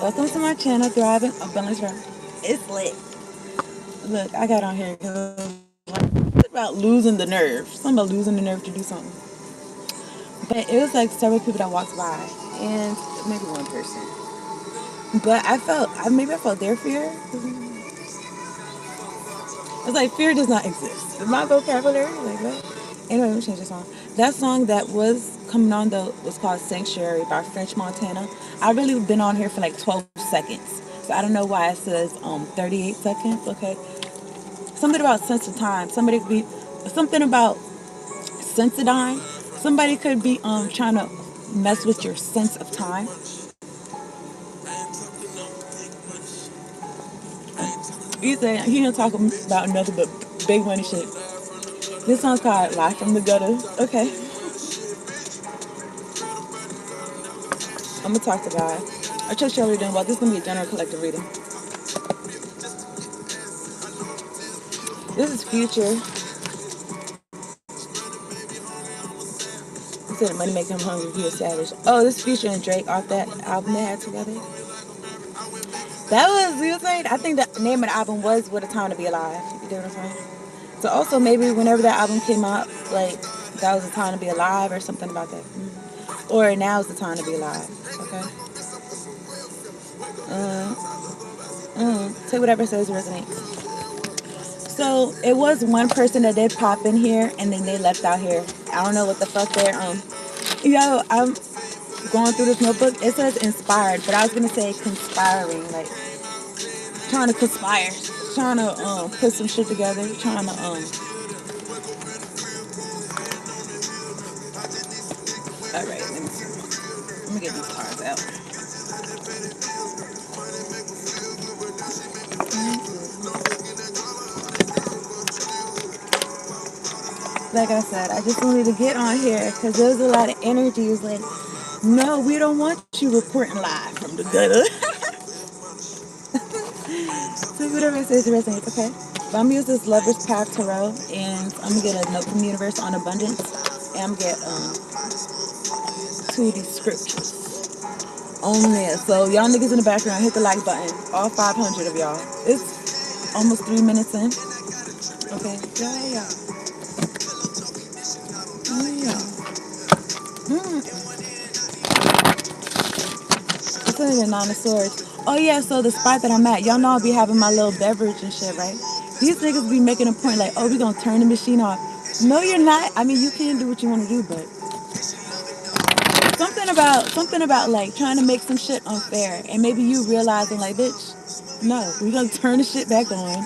Welcome to my channel, Thriving Abundance Room. It's lit. Look, I got on here because it's about losing the nerve. Something about losing the nerve to do something. But it was like several people that walked by, and maybe one person. But maybe I felt their fear. It's like fear does not exist. In my vocabulary, like what? Anyway, let me change the song. That song that was coming on though was called Sanctuary by French Montana. I really been on here for like 12 seconds. So I don't know why it says 38 seconds. Okay. Something about sense of time. Somebody could be something about Sensodyne. Somebody could be trying to mess with your sense of time. He said he didn't talk about nothing but big money shit. This song's called Live from the Gutter. Okay. I'm gonna talk to God. I trust you already done well. This is gonna be a general collective reading. This is Future. He said money make him hungry. He a savage. Oh, this Future and Drake off that album they had together. That was you know saying. I think the name of the album was "What a Time to Be Alive." You know what I'm saying? So also maybe whenever that album came out, like that was the time to be alive or something about that. Or now's the time to be alive. Okay. Take whatever says resonates. So it was one person that did pop in here and then they left out here. I don't know what the fuck they're I'm going through this notebook. It says inspired, but I was gonna say conspiring, like trying to conspire, trying to put some shit together, trying to all right, let me get these cards out. Like I said, I just wanted to get on here because there's a lot of energy. It's like, no, we don't want you reporting live from the gutter. So whatever it says resonates, okay? But I'm gonna use this Lover's Path Tarot, and I'm gonna get a note from the universe on abundance, and I'm gonna get two of these scriptures on there. So y'all niggas in the background, hit the like button. All 500 of y'all. It's almost 3 minutes in. Okay, yeah. It's only the Nine of Swords. Oh yeah, so the spot that I'm at, y'all know I'll be having my little beverage and shit, right? These niggas be making a point like, oh, we gonna turn the machine off. No, you're not. I mean, you can do what you want to do, but something about like trying to make some shit unfair, and maybe you realizing like, bitch, no, we gonna turn the shit back on.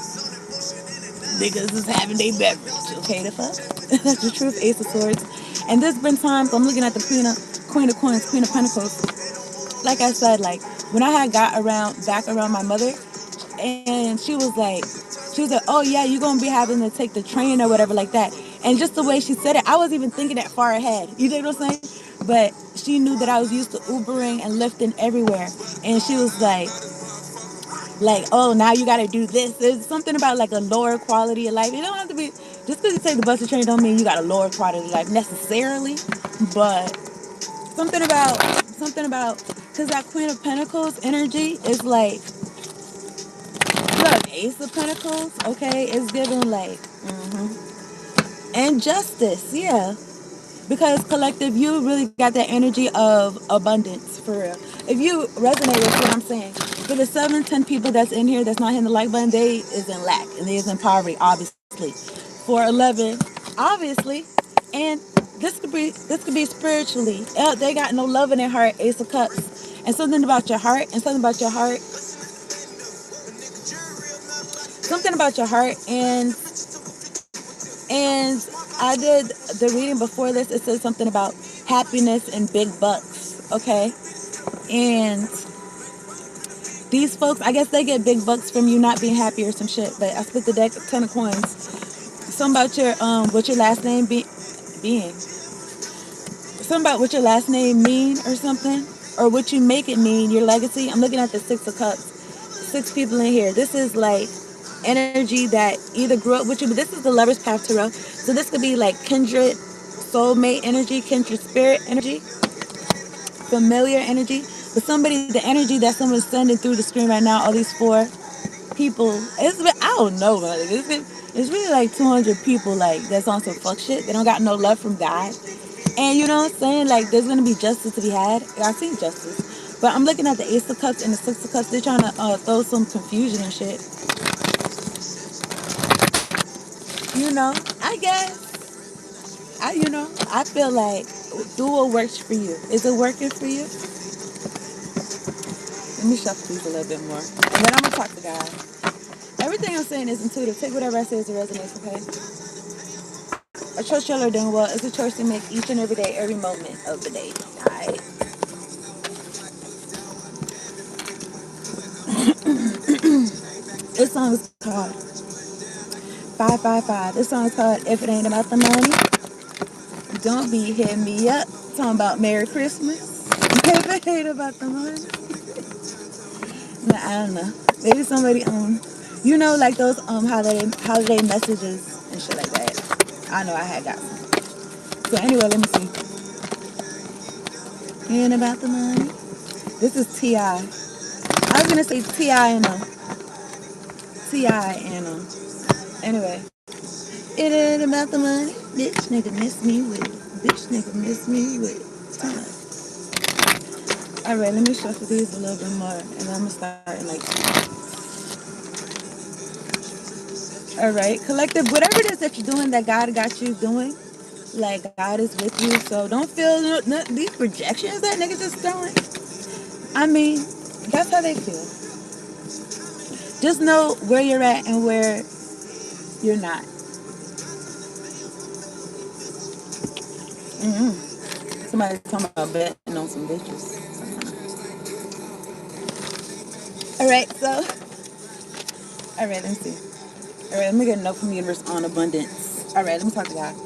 Niggas is having their beverage. Okay, the fuck? That's the truth. Ace of Swords. And there's been times I'm looking at the Queen of Coins, Queen of Pentacles. Like I said, like when I had got back around my mother, and she was like, oh yeah, you're gonna be having to take the train or whatever like that. And just the way she said it, I wasn't even thinking that far ahead. You know what I'm saying? But she knew that I was used to Ubering and lifting everywhere, and she was like, oh, now you got to do this. There's something about like a lower quality of life. You don't have to be just because you take the bus or train don't mean you got a lower quality of life necessarily, but something about because that Queen of Pentacles energy is like, look, Ace of Pentacles, okay, it's giving like and justice, yeah. Because collective, you really got that energy of abundance for real. If you resonate with what I'm saying, for the 7-10 people that's in here that's not hitting the like button, they is in lack and they is in poverty, obviously. For 11, obviously, and this could be spiritually. They got no love in their heart, Ace of Cups, and something about your heart, and I did the reading before this. It said something about happiness and big bucks. Okay, and these folks, I guess they get big bucks from you not being happy or some shit. But I split the deck, 10 of coins. Something about your what your last name being. Something about what your last name mean or something, or what you make it mean. Your legacy. I'm looking at the 6 of Cups. 6 people in here. This is like energy that either grew up with you, but this is the Lover's Path Tarot. So this could be like kindred soulmate energy, kindred spirit energy, familiar energy. But somebody, the energy that someone's sending through the screen right now, all these four people, I don't know, man. It's really like 200 people like that's on some fuck shit. They don't got no love from God. And you know what I'm saying? Like, there's gonna be justice to be had. I see justice. But I'm looking at the Ace of Cups and the Six of Cups. They're trying to throw some confusion and shit. You know, I guess. I feel like do what works for you. Is it working for you? Let me shuffle these a little bit more. And then I'm gonna talk to God. Everything I'm saying is intuitive. Take whatever I say as it resonates, okay? I trust y'all are doing well. It's a choice you make each and every day, every moment of the day. Alright. This song is called 555. This song is called If It Ain't About the Money. Don't be hitting me up. Talking about Merry Christmas. If it ain't about the money. No, I don't know. Maybe somebody like those holiday messages and shit like that. I know I had got some. So anyway, let me see. Ain't about the money. This is T.I. I was gonna say T.I. and T.I. and anyway. It ain't about the money. Bitch nigga miss me with it. Bitch nigga miss me with it. Alright, let me shuffle these a little bit more and then I'm gonna start in like alright. Collective, whatever it is that you're doing that God got you doing, like God is with you. So don't feel these projections that niggas just throwing. I mean, that's how they feel. Just know where you're at and where you're not. Somebody's talking about betting on some bitches. Alright, so alright, let me see. Alright, let me get a note from the universe on abundance. Alright, let me talk to God.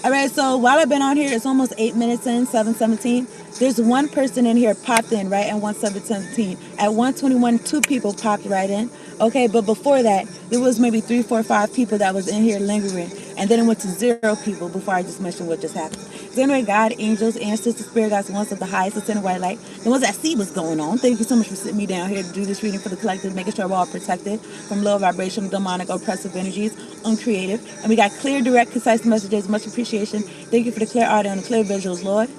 Alright, so while I've been on here, it's almost 8 minutes in, 7:17. There's one person in here popped in, right, at 1:17. At 1:21, two people popped right in. Okay, but before that, there was maybe 3, 4, 5 people that was in here lingering. And then it went to 0 people before I just mentioned what just happened. So anyway, God, angels, ancestors, spirit guides, the ones of the highest, ascended white light, the ones that see what's going on. Thank you so much for sitting me down here to do this reading for the collective, making sure we're all protected from low vibration, demonic, oppressive energies, uncreative. And we got clear, direct, concise messages. Much appreciation. Thank you for the clear audio and the clear visuals, Lord.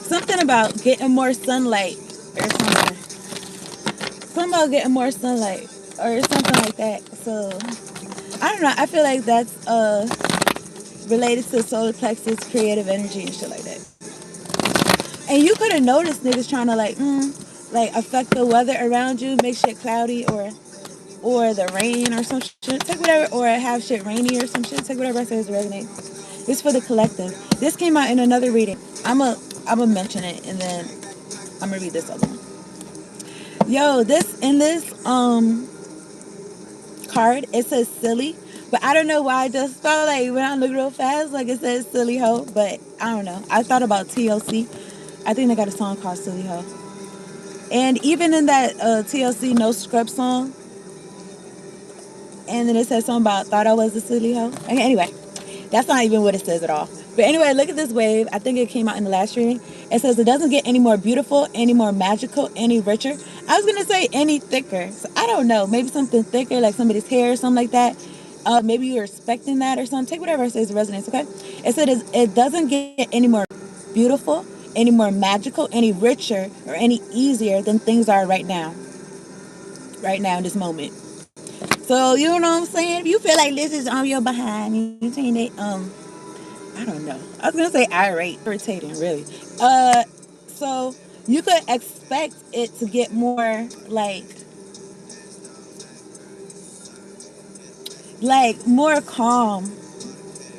Something about getting more sunlight or something. Something about getting more sunlight or something like that. So I don't know. I feel like that's related to solar plexus, creative energy, and shit like that. And you could have noticed niggas trying to like affect the weather around you, make shit cloudy or the rain or some shit. Take whatever, or have shit rainy or some shit. Take whatever I say is resonate. It's for the collective. This came out in another reading. I'm a mention it and then I'm gonna read this other one. Yo, this card, it says silly, but I don't know why I just felt like when I look real fast, like it says silly hoe, but I don't know. I thought about TLC. I think they got a song called Silly Hoe. And even in that TLC No Scrub song, and then it says something about thought I was a silly hoe. Okay, anyway, that's not even what it says at all. But anyway, look at this wave. I think it came out in the last reading. It says it doesn't get any more beautiful, any more magical, any richer. I was gonna say any thicker. So I don't know. Maybe something thicker, like somebody's hair or something like that. Maybe you're expecting that or something. Take whatever it says resonates. Okay. It said it doesn't get any more beautiful, any more magical, any richer, or any easier than things are right now. Right now in this moment. So you know what I'm saying? If you feel like this is on your behind, you saying that I don't know. I was gonna say irate, irritating, really. So you could expect it to get more like more calm,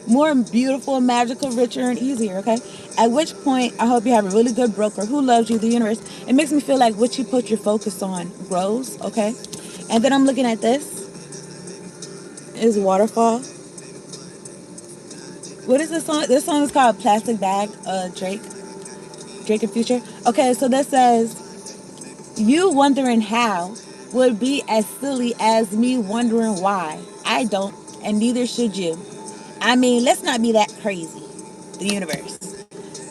more beautiful, magical, richer, and easier. Okay. At which point, I hope you have a really good broker who loves you, the universe. It makes me feel like what you put your focus on grows. Okay. And then I'm looking at this is waterfall. What is this song? This song is called Plastic Bag, Drake and Future. Okay, so that says, you wondering how would be as silly as me wondering why. I don't, and neither should you. I mean, let's not be that crazy. The universe.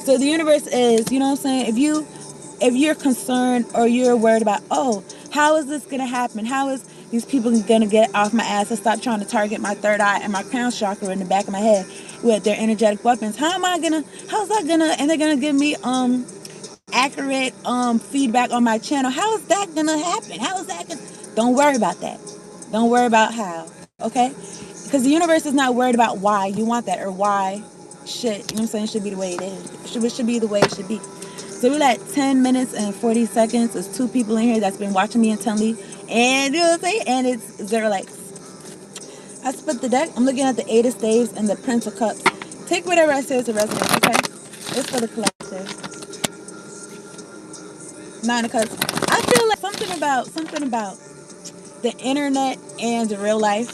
So the universe is, you know what I'm saying? If you're concerned or you're worried about, oh, how is this gonna happen? How is these people gonna get off my ass and stop trying to target my third eye and my crown chakra in the back of my head with their energetic weapons? How's that gonna, and they're gonna give me accurate feedback on my channel. How is that gonna happen? How is that gonna, don't worry about that. Don't worry about how, okay? Because the universe is not worried about why you want that or why shit, you know what I'm saying, should be the way it is. It should be the way it should be. So we're at 10 minutes and 40 seconds. There's 2 people in here that's been watching me intently. And you know what I'm saying? And it's 0 likes. I split the deck. I'm looking at the 8 of Staves and the Prince of Cups. Take whatever I say as a resonance, okay? It's for the collective. 9 of Cups. I feel like something about the internet and real life.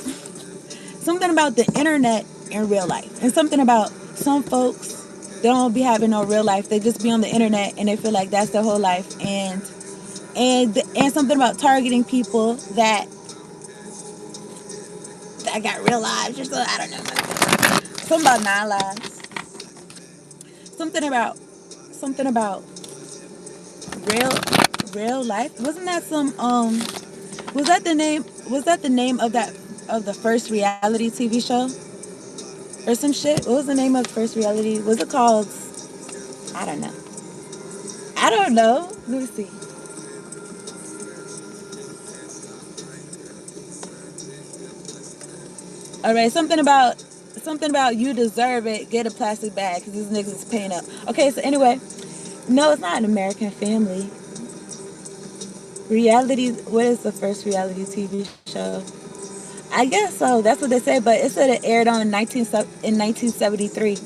Something about the internet and real life. And something about some folks, they don't be having no real life. They just be on the internet and they feel like that's their whole life. And something about targeting people that got real lives or something. I don't know. Something about 9 lives. Something about real real life. Wasn't that some was that the name of the first reality TV show or some shit? What was the name of the first reality? Was it called? I don't know. I don't know. Let me see. All right, something about you deserve it. Get a plastic bag because these niggas is paying up. Okay, so anyway, no, it's not an American Family. Reality. What is the first reality TV show? I guess so. That's what they said, but it said it aired on 1973.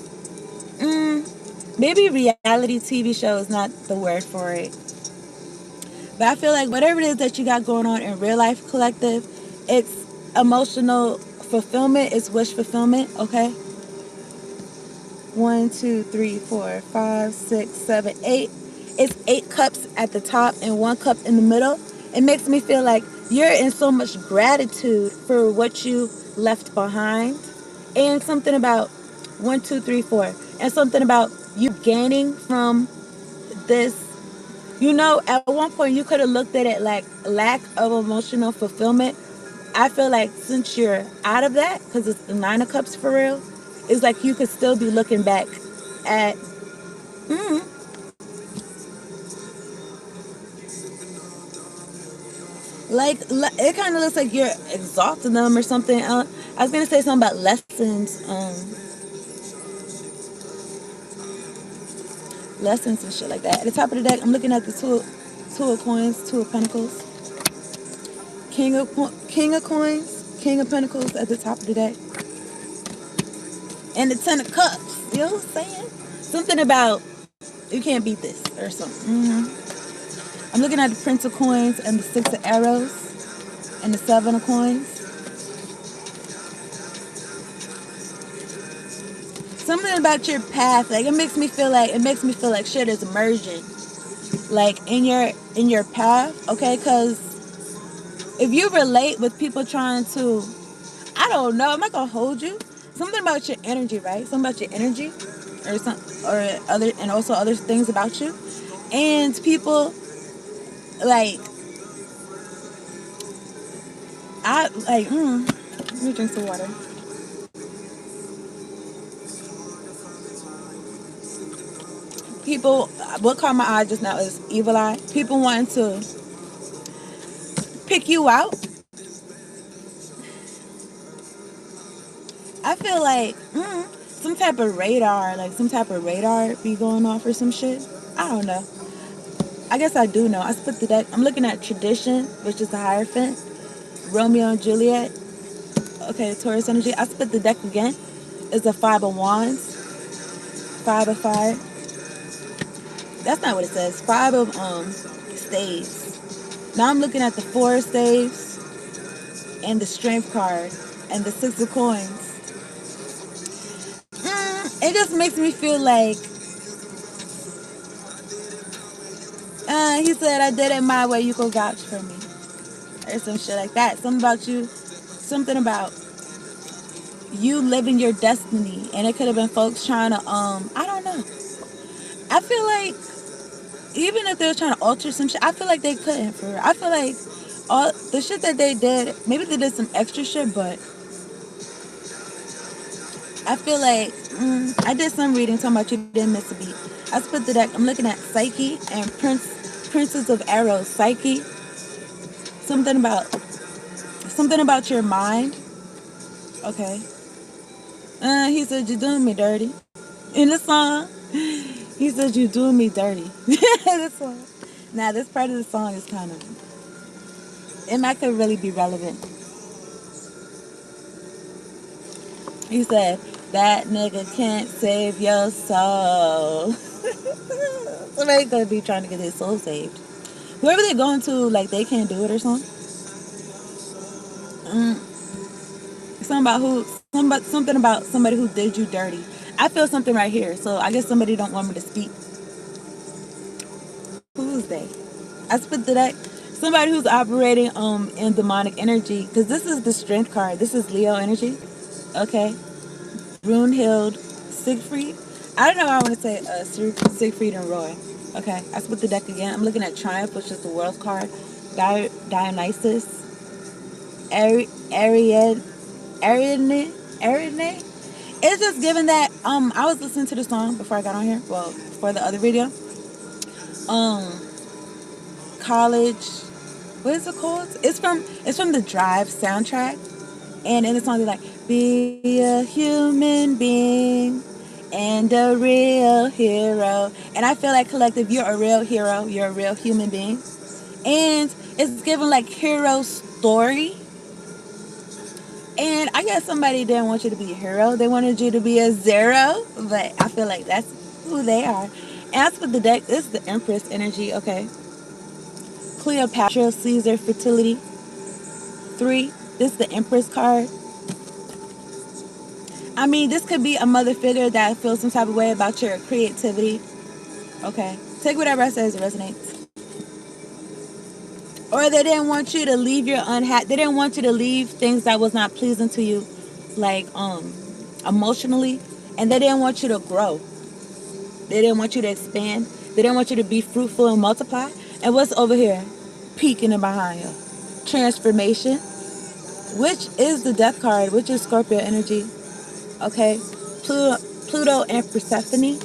Maybe reality TV show is not the word for it. But I feel like whatever it is that you got going on in real life collective, it's emotional fulfillment, it's wish fulfillment, okay? 1, 2, 3, 4, 5, 6, 7, 8. It's 8 cups at the top and 1 cup in the middle. It makes me feel like you're in so much gratitude for what you left behind. And something about 1, 2, 3, 4. And something about you gaining from this. You know, at one point you could have looked at it like lack of emotional fulfillment. I feel like since you're out of that, because it's the 9 of Cups for real, it's like you could still be looking back at, mm, like, it kind of looks like you're exalting them or something. I was going to say something about lessons, lessons and shit like that. At the top of the deck, I'm looking at the two of Coins, 2 of Pentacles, King of Coins, King of Pentacles at the top of the deck, and the 10 of Cups. You know what I'm saying? Something about you can't beat this or something. I'm looking at the Prince of Coins and the 6 of Arrows and the 7 of Coins. Something about your path, like it makes me feel like shit is emerging, like in your path, okay? Because if you relate with people trying to, I don't know, I'm not gonna hold you. Something about your energy, right? Something about your energy, or some, or other, and also other things about you, and people like I like. Let me drink some water. People, what caught my eye just now is evil eye. People wanting to pick you out. I feel like some type of radar be going off or some shit. I don't know. I guess I do know. I split the deck. I'm looking at Tradition, which is the Hierophant, Romeo and Juliet. Okay, Taurus energy. I split the deck again. It's the 5 of Wands, 5 of Fire. That's not what it says. 5 of Staves. Now I'm looking at the 4 of Staves and the Strength card and the 6 of Coins. It just makes me feel like he said I did it my way, you go vouch for me. Or some shit like that. Something about you. Something about you living your destiny, and it could have been folks trying to I don't know. I feel like even if they were trying to alter some shit, I feel like they couldn't for real. I feel like all the shit that they did, maybe they did some extra shit, but I feel like I did some reading talking about you didn't miss a beat. I split the deck. I'm looking at Psyche and Princess of Arrows. Psyche, something about your mind. Okay. He said you're doing me dirty. In the song, he said you're doing me dirty. This song. Now this part of the song is kind of it might could really be relevant. He said that nigga can't save your soul. Somebody could be trying to get his soul saved. Whoever they're going to, like they can't do it or something. Something about somebody who did you dirty. I feel something right here, so I guess somebody don't want me to speak. Who's they? I split the deck. Somebody who's operating in demonic energy, because this is the strength card. This is Leo energy. Okay. Brunhild Siegfried. I don't know how I want to say Siegfried and Roy. Okay. I split the deck again. I'm looking at Triumph, which is the world card. Dionysus. Ariadne. Ariadne. It's just given that I was listening to the song before I got on here. Well, for the other video. College. What is it called? It's from the Drive soundtrack. And in the song they're like, be a human being and a real hero. And I feel like collective, you're a real hero, you're a real human being. And it's given like hero story. And I guess somebody didn't want you to be a hero. They wanted you to be a zero. But I feel like that's who they are. And as for the deck, this is the Empress energy, okay? Cleopatra, Caesar, fertility. 3. This is the Empress card. I mean, this could be a mother figure that feels some type of way about your creativity. Okay. Take whatever I say as it resonates. Or they didn't want you to leave your they didn't want you to leave things that was not pleasing to you, like emotionally, and they didn't want you to grow. They didn't want you to expand. They didn't want you to be fruitful and multiply. And what's over here? Peeking in behind you. Transformation, which is the death card, which is Scorpio energy. Okay. Pluto and Persephone.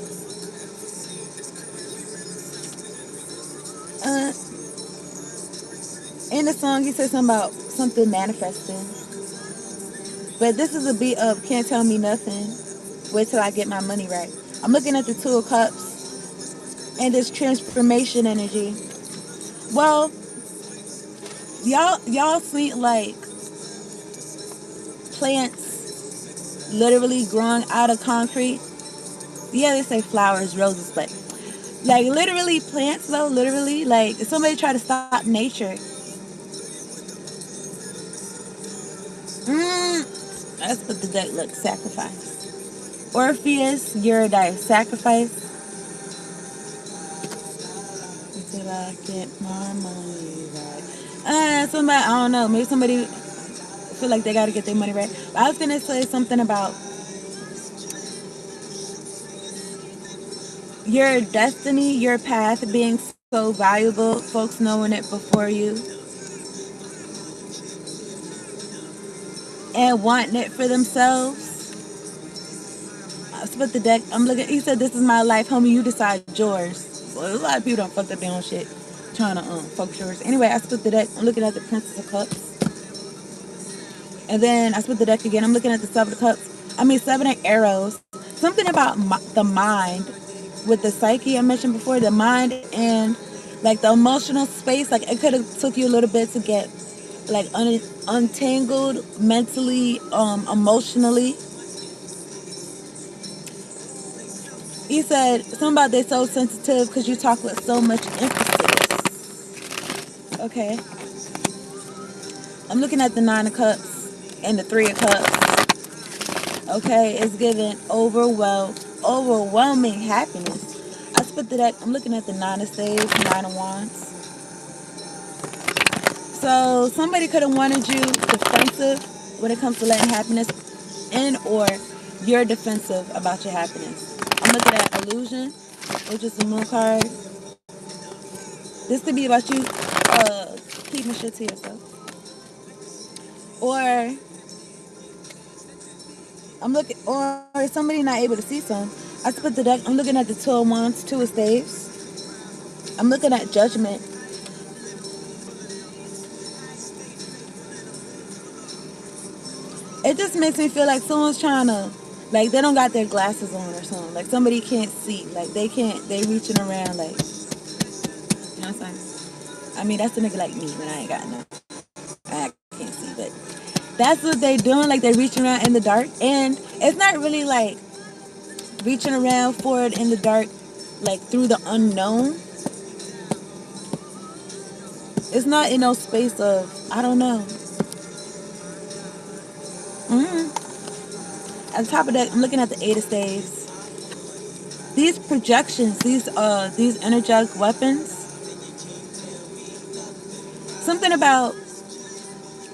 In the song, he said something about something manifesting. But this is a beat of Can't Tell Me Nothing. Wait till I get my money right. I'm looking at the Two of Cups and this transformation energy. Well, y'all see like plants literally growing out of concrete. Yeah, they say flowers, roses, but like literally plants though, literally like if somebody try to stop nature. That's what the deck looks. Sacrifice. Orpheus, Eurydice. Sacrifice. Until I get my money right. Somebody, I don't know. Maybe somebody feel like they got to get their money right. But I was going to say something about your destiny, your path being so valuable, folks knowing it before you. And wanting it for themselves. I split the deck. I'm looking. He said, "This is my life, homie. You decide yours." Well, a lot of people don't fuck up their own shit, trying to focus yours. Anyway, I split the deck. I'm looking at the Princess of Cups, and then I split the deck again. I'm looking at the Seven of Cups. I mean, Seven of Arrows. Something about the mind with the psyche I mentioned before. The mind and like the emotional space. Like it could have took you a little bit to get like untangled mentally, emotionally. He said something about they're so sensitive because you talk with so much emphasis. Okay. I'm looking at the Nine of Cups and the Three of Cups. Okay, it's giving overwhelming happiness. I split the deck. I'm looking at the Nine of Staves, Nine of Wands. So somebody could have wanted you defensive when it comes to letting happiness and or you're defensive about your happiness. I'm looking at illusion, which is the moon card. This could be about you keeping shit to yourself. Or or somebody not able to see some. I split the deck. I'm looking at the two of wands, two of staves. I'm looking at judgment. It just makes me feel like someone's trying to, like they don't got their glasses on or something. Like somebody can't see. Like they can't. They reaching around. Like, you know what I'm saying? I mean, that's a nigga like me when I ain't got no. I can't see, but that's what they doing. Like they reaching around in the dark, and it's not really like reaching around for it in the dark, like through the unknown. It's not in no space of I don't know. At the top of that, I'm looking at the Eight of Staves. These projections, these energetic weapons. Something about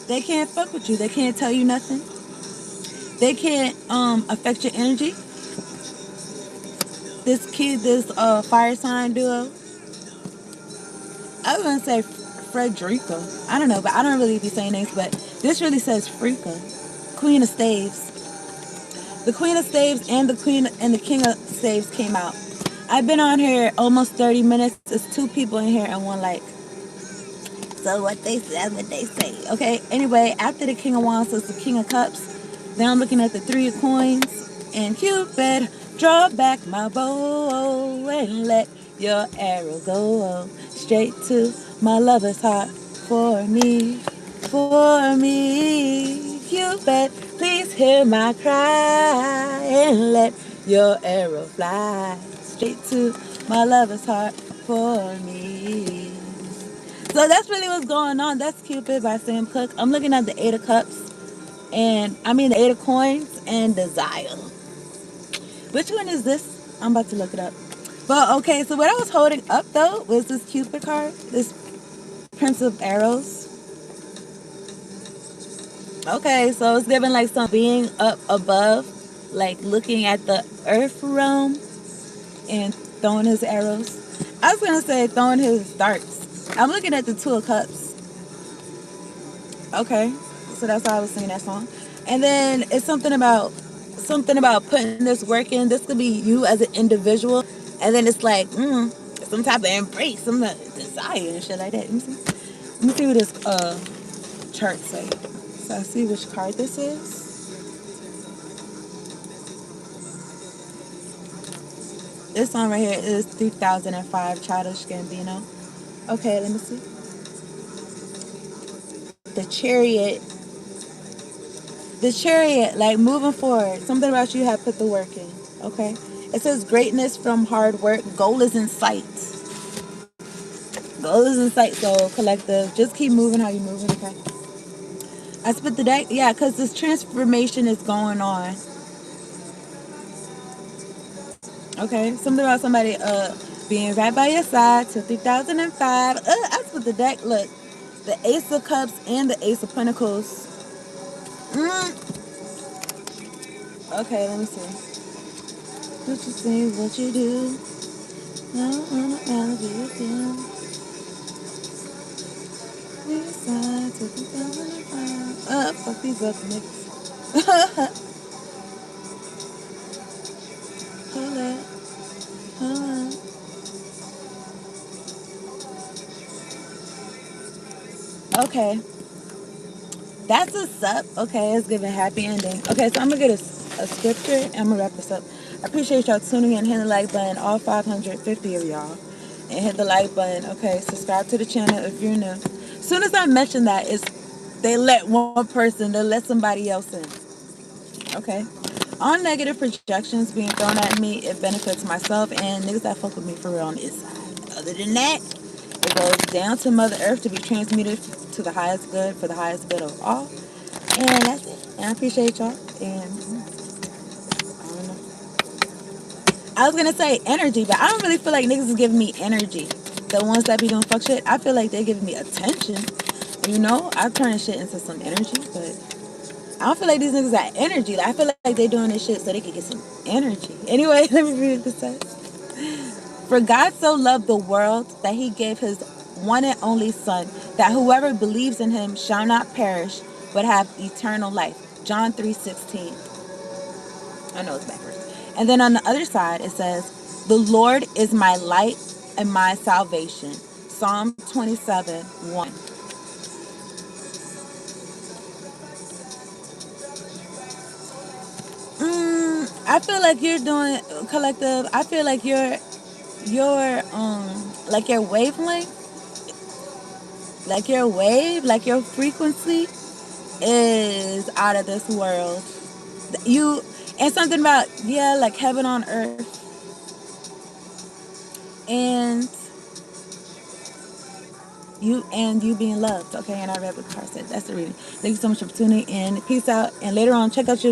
they can't fuck with you. They can't tell you nothing. They can't affect your energy. This fire sign duo. I was gonna say Frederica. I don't know, but I don't really be saying names. But this really says Freaka, Queen of Staves. The Queen of Staves and the Queen and the King of Staves came out. I've been on here almost 30 minutes. There's two people in here and one like. So that's what they say. Okay. Anyway, after the King of Wands is the King of Cups. Then I'm looking at the Three of Coins and Cupid. Draw back my bow and let your arrow go straight to my lover's heart for me, for me. Cupid, please hear my cry and let your arrow fly straight to my lover's heart for me. So that's really what's going on. That's Cupid by Sam Cooke. I'm looking at the Eight of Cups and I mean the Eight of Coins and Desire. Which one is this? I'm about to look it up. But okay, so what I was holding up though was this Cupid card, this Prince of Arrows. Okay, so it's giving like some being up above, like looking at the earth realm and throwing his arrows. I was gonna say throwing his darts. I'm looking at the Two of Cups. Okay, so that's how I was singing that song. And then it's something about putting this work in. This could be you as an individual, and then it's like some type of embrace, some desire and shit like that. Let me see what this chart say. So I see which card this is. This one right here is 3005 Childish Gambino. Okay, let me see. The Chariot. The Chariot, like moving forward. Something about you have put the work in. Okay. It says greatness from hard work. Goal is in sight. Goal is in sight. So collective, just keep moving how you're moving. Okay. I split the deck. Yeah, because this transformation is going on. Okay. Something about somebody being right by your side till 3005. I split the deck. Look, the Ace of Cups and the Ace of Pentacles. Okay, let me see. What you say, what you do. I don't wanna be with you. We decide to 2005. Fuck these up, niggas. Hold up. Hold up. Okay. That's what's up. Okay, it's giving happy ending. Okay, so I'm gonna get a scripture and I'm gonna wrap this up. I appreciate y'all tuning in. Hit the like button, all 550 of y'all. And hit the like button. Okay, subscribe to the channel if you're new. As soon as I mention that, they let one person, they let somebody else in. Okay. All negative projections being thrown at me, it benefits myself and niggas that fuck with me for real on this side. Other than that, it goes down to Mother Earth to be transmuted to the highest good for the highest good of all. And that's it. And I appreciate y'all. And I don't know. I was gonna say energy, but I don't really feel like niggas is giving me energy. The ones that be doing fuck shit, I feel like they're giving me attention. You know, I turn shit into some energy, but I don't feel like these niggas got energy. Like, I feel like like they doing this shit so they could get some energy. Anyway, let me read what it says. For God so loved the world that he gave his one and only Son, that whoever believes in him shall not perish, but have eternal life. John 3:16. I know it's backwards. And then on the other side, it says, the Lord is my light and my salvation. Psalm 27:1. I feel like you're doing collective. I feel like like your wavelength, like your wave, like your frequency is out of this world. You and something about, yeah, like heaven on earth, and you being loved. Okay, and I read what the card said. That's the reading. Thank you so much for tuning in. Peace out, and later on check out your